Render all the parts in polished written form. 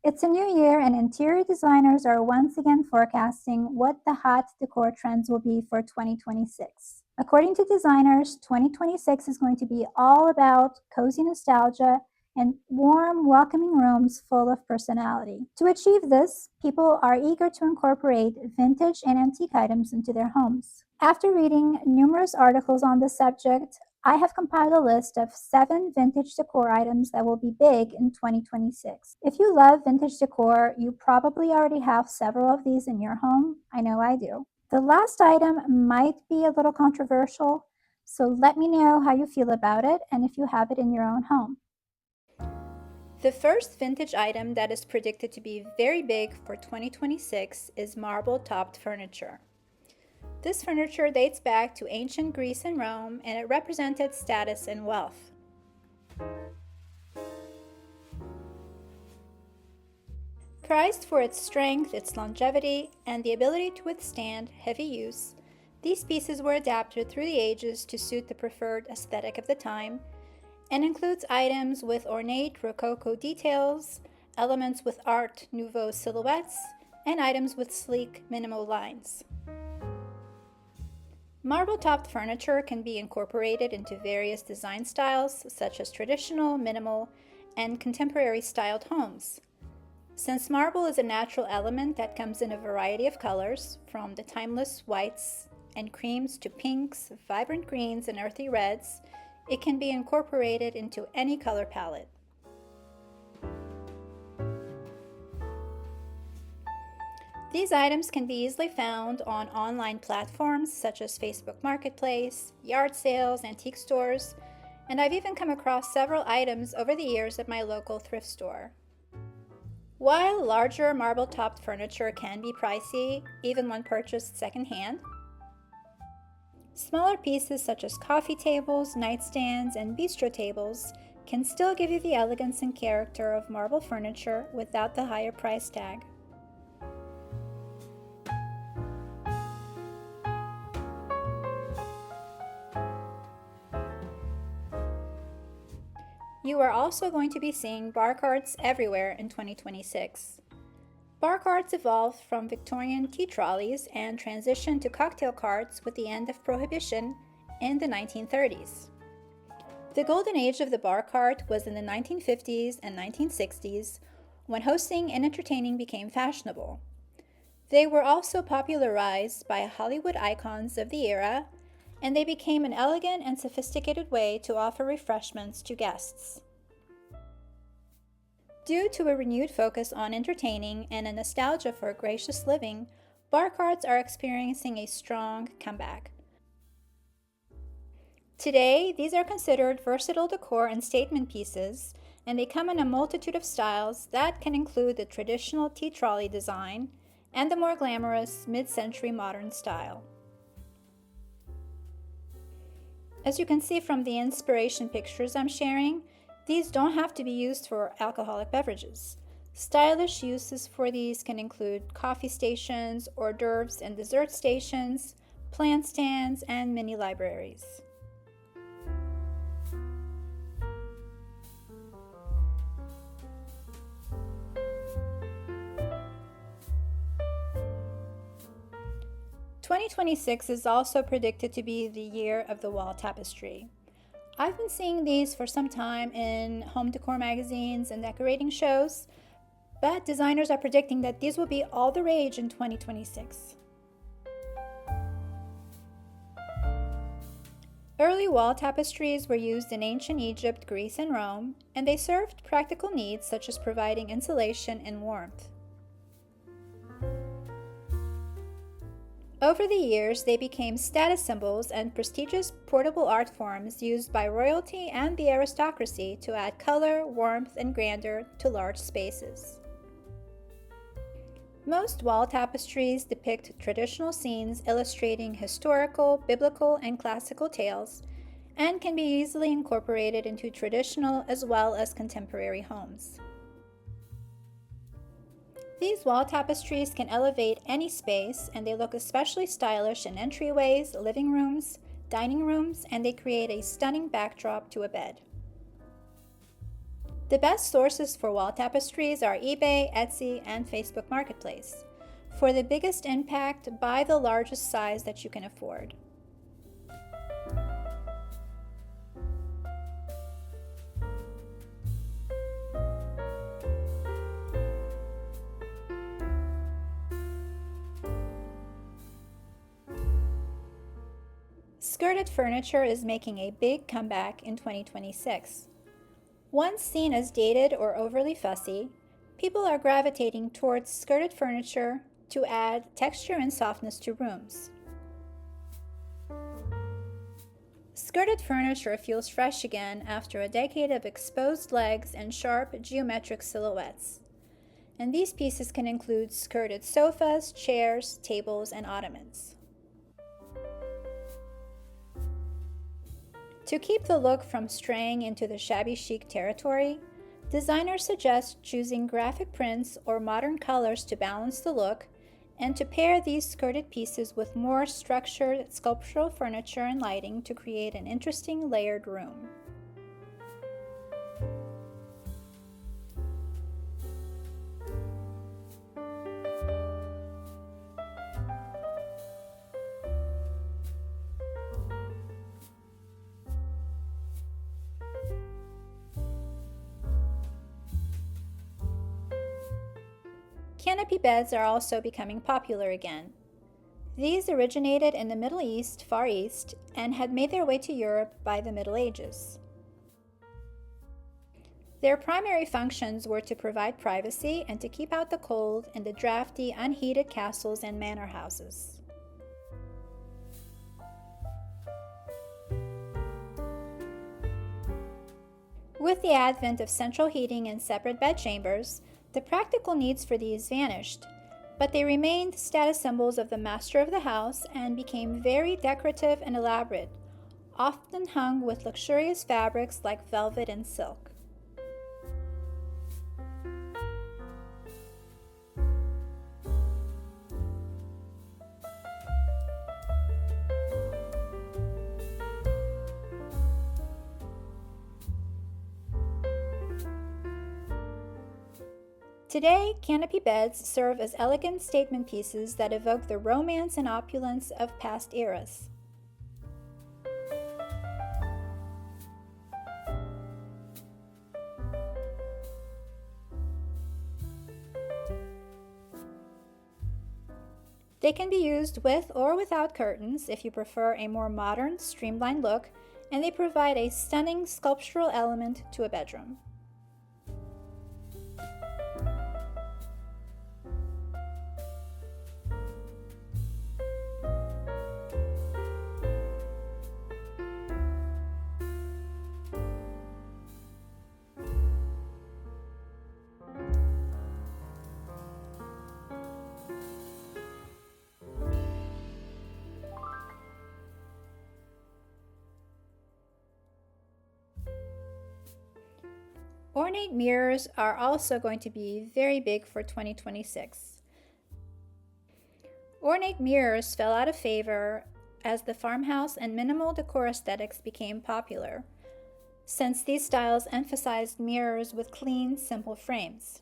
It's a new year, and interior designers are once again forecasting what the hot decor trends will be for 2026. According to designers, 2026 is going to be all about cozy nostalgia and warm, welcoming rooms full of personality. To achieve this, people are eager to incorporate vintage and antique items into their homes. After reading numerous articles on this subject, I have compiled a list of 7 vintage decor items that will be big in 2026. If you love vintage decor, you probably already have several of these in your home. I know I do. The last item might be a little controversial, so let me know how you feel about it and if you have it in your own home. The first vintage item that is predicted to be very big for 2026 is marble-topped furniture. This furniture dates back to ancient Greece and Rome, and it represented status and wealth. Prized for its strength, its longevity, and the ability to withstand heavy use, these pieces were adapted through the ages to suit the preferred aesthetic of the time, and includes items with ornate Rococo details, elements with Art Nouveau silhouettes, and items with sleek, minimal lines. Marble-topped furniture can be incorporated into various design styles, such as traditional, minimal, and contemporary-styled homes. Since marble is a natural element that comes in a variety of colors, from the timeless whites and creams to pinks, vibrant greens, and earthy reds, it can be incorporated into any color palette. These items can be easily found on online platforms such as Facebook Marketplace, yard sales, antique stores, and I've even come across several items over the years at my local thrift store. While larger marble-topped furniture can be pricey, even when purchased secondhand, smaller pieces such as coffee tables, nightstands, and bistro tables can still give you the elegance and character of marble furniture without the higher price tag. You are also going to be seeing bar carts everywhere in 2026. Bar carts evolved from Victorian tea trolleys and transitioned to cocktail carts with the end of Prohibition in the 1930s. The golden age of the bar cart was in the 1950s and 1960s, when hosting and entertaining became fashionable. They were also popularized by Hollywood icons of the era, and they became an elegant and sophisticated way to offer refreshments to guests. Due to a renewed focus on entertaining and a nostalgia for gracious living, bar carts are experiencing a strong comeback. Today, these are considered versatile decor and statement pieces, and they come in a multitude of styles that can include the traditional tea trolley design and the more glamorous mid-century modern style. As you can see from the inspiration pictures I'm sharing, these don't have to be used for alcoholic beverages. Stylish uses for these can include coffee stations, hors d'oeuvres and dessert stations, plant stands, and mini libraries. "2026 is also predicted to be the year of the wall tapestry. I've been seeing these for some time in home decor magazines and decorating shows, but designers are predicting that these will be all the rage in 2026. Early wall tapestries were used in ancient Egypt, Greece, and Rome, and they served practical needs such as providing insulation and warmth. Over the years, they became status symbols and prestigious portable art forms used by royalty and the aristocracy to add color, warmth, and grandeur to large spaces. Most wall tapestries depict traditional scenes illustrating historical, biblical, and classical tales, and can be easily incorporated into traditional as well as contemporary homes. These wall tapestries can elevate any space, and they look especially stylish in entryways, living rooms, dining rooms, and they create a stunning backdrop to a bed. The best sources for wall tapestries are eBay, Etsy, and Facebook Marketplace. For the biggest impact, buy the largest size that you can afford. Skirted furniture is making a big comeback in 2026. Once seen as dated or overly fussy, people are gravitating towards skirted furniture to add texture and softness to rooms. Skirted furniture feels fresh again after a decade of exposed legs and sharp geometric silhouettes. And these pieces can include skirted sofas, chairs, tables, and ottomans. To keep the look from straying into the shabby chic territory, designers suggest choosing graphic prints or modern colors to balance the look, and to pair these skirted pieces with more structured sculptural furniture and lighting to create an interesting layered room. Canopy beds are also becoming popular again. These originated in the Middle East, Far East, and had made their way to Europe by the Middle Ages. Their primary functions were to provide privacy and to keep out the cold in the drafty, unheated castles and manor houses. With the advent of central heating and separate bedchambers, the practical needs for these vanished, but they remained status symbols of the master of the house and became very decorative and elaborate, often hung with luxurious fabrics like velvet and silk. Today, canopy beds serve as elegant statement pieces that evoke the romance and opulence of past eras. They can be used with or without curtains if you prefer a more modern, streamlined look, and they provide a stunning sculptural element to a bedroom. Ornate mirrors are also going to be very big for 2026. Ornate mirrors fell out of favor as the farmhouse and minimal decor aesthetics became popular, since these styles emphasized mirrors with clean, simple frames.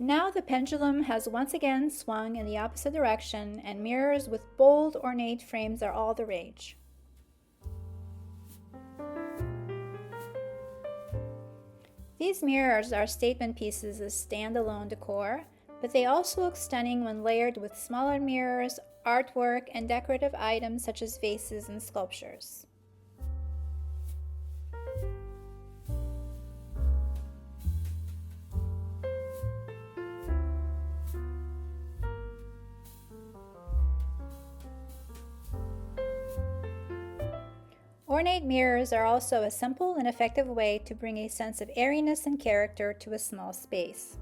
Now the pendulum has once again swung in the opposite direction, and mirrors with bold, ornate frames are all the rage. These mirrors are statement pieces as standalone decor, but they also look stunning when layered with smaller mirrors, artwork, and decorative items such as vases and sculptures. Ornate mirrors are also a simple and effective way to bring a sense of airiness and character to a small space.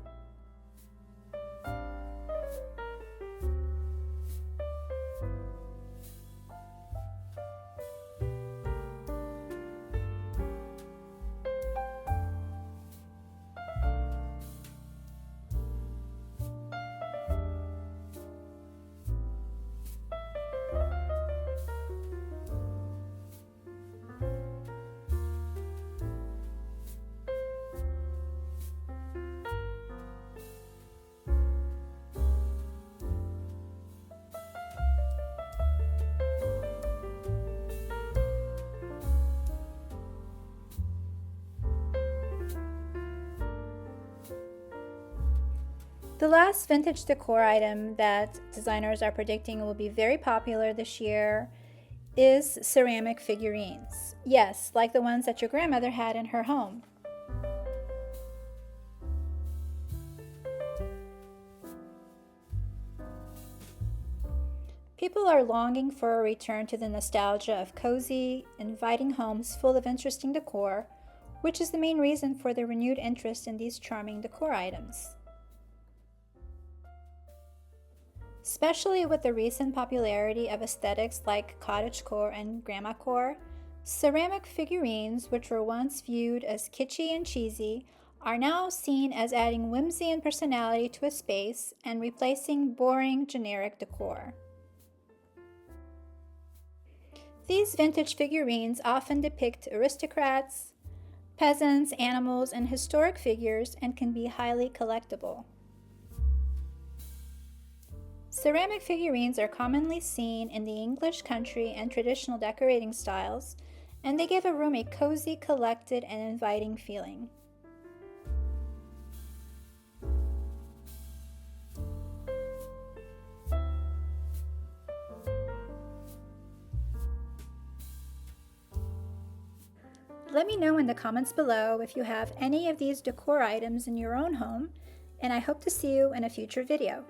The last vintage decor item that designers are predicting will be very popular this year is ceramic figurines. Yes, like the ones that your grandmother had in her home. People are longing for a return to the nostalgia of cozy, inviting homes full of interesting decor, which is the main reason for the renewed interest in these charming decor items. Especially with the recent popularity of aesthetics like cottagecore and grandmacore, ceramic figurines, which were once viewed as kitschy and cheesy, are now seen as adding whimsy and personality to a space and replacing boring, generic decor. These vintage figurines often depict aristocrats, peasants, animals, and historic figures and can be highly collectible. Ceramic figurines are commonly seen in the English country and traditional decorating styles, and they give a room a cozy, collected, and inviting feeling. Let me know in the comments below if you have any of these decor items in your own home, and I hope to see you in a future video.